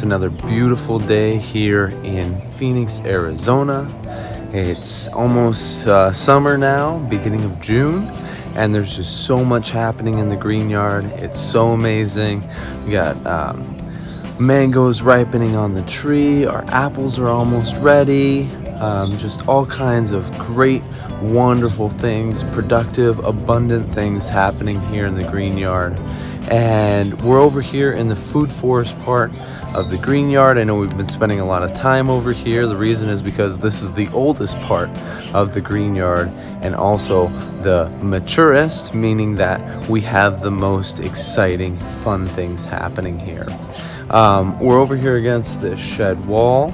It's another beautiful day here in Phoenix, Arizona. It's almost summer now, beginning of June, and there's just so much happening in the green yard. It's so amazing. We got mangoes ripening on the tree. Our apples are almost ready. Just all kinds of great, wonderful things, productive, abundant things happening here in the green yard. And we're over here in the food forest part of the green yard. I know we've been spending a lot of time over here. The reason is because this is the oldest part of the green yard and also the maturest, meaning that we have the most exciting, fun things happening here. We're over here against this shed wall,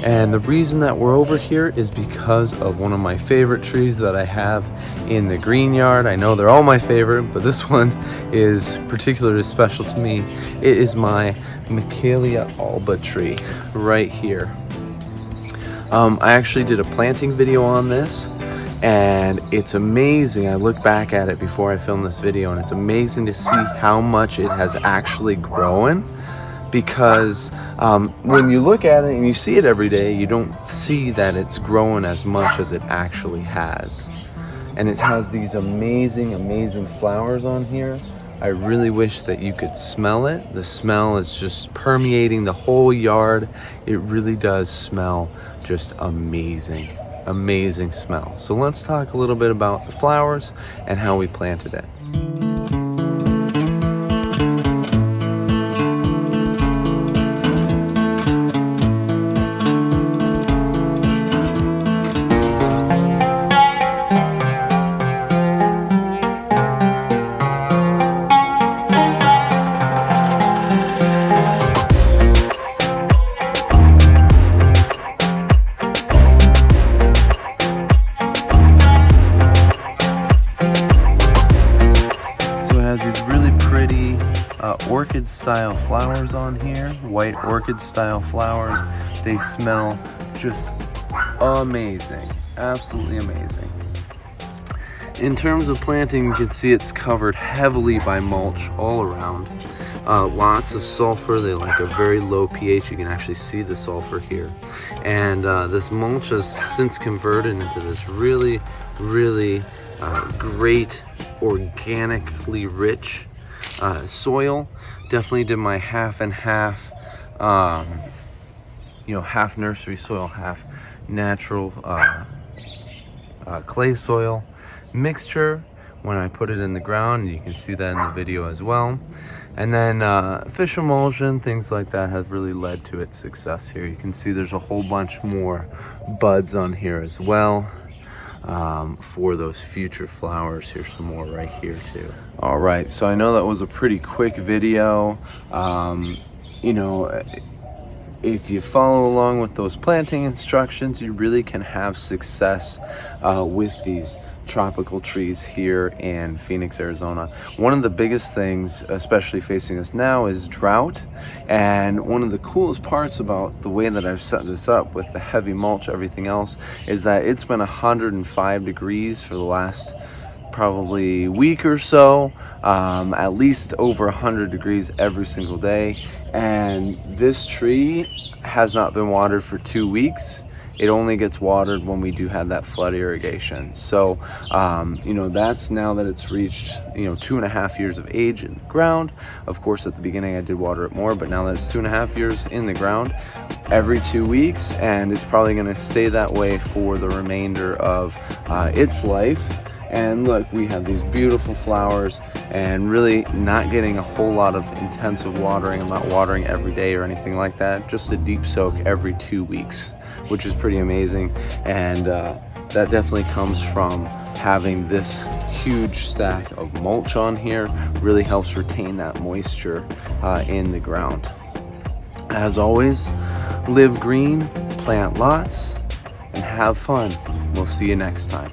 and the reason that we're over here is because of one of my favorite trees that I have in the green yard. I know they're all my favorite, but this one is particularly special to me. It is my Michelia Alba tree right here. I actually did a planting video on this, and it's amazing. I look back at it before I filmed this video, and it's amazing to see how much it has actually grown. Because when you look at it and you see it every day, you don't see that it's grown as much as it actually has. And it has these amazing, amazing flowers on here. I really wish that you could smell it. The smell is just permeating the whole yard. It really does smell just amazing, amazing smell. So let's talk a little bit about the flowers and how we planted it. These really pretty orchid style flowers on here, white orchid style flowers. They smell just amazing, absolutely amazing. In terms of planting, you can see it's covered heavily by mulch all around. Lots of sulfur. They like a very low pH. You can actually see the sulfur here. And this mulch has since converted into this really, really great, organically rich soil. Definitely did my half and half, half nursery soil, half natural clay soil mixture when I put it in the ground. You can see that in the video as well. And then fish emulsion, things like that have really led to its success here. You can see there's a whole bunch more buds on here as well. For those future flowers. Here's some more right here too. All right, so I know that was a pretty quick video. If you follow along with those planting instructions, you really can have success with these tropical trees here in Phoenix, Arizona. One of the biggest things, especially facing us now, is drought. And one of the coolest parts about the way that I've set this up with the heavy mulch, everything else, is that it's been 105 degrees for the last probably week or so, at least over 100 degrees every single day. And this tree has not been watered for 2 weeks. It only gets watered when we do have that flood irrigation. So, that's now that it's reached, 2.5 years of age in the ground. Of course, at the beginning I did water it more, but now that it's 2.5 years in the ground, every 2 weeks, and it's probably gonna stay that way for the remainder of its life. And look, we have these beautiful flowers, and really not getting a whole lot of intensive watering. I'm not watering every day or anything like that, just a deep soak every 2 weeks, which is pretty amazing. And that definitely comes from having this huge stack of mulch on here. Really helps retain that moisture in the ground. As always, live green, plant lots, and have fun. We'll see you next time.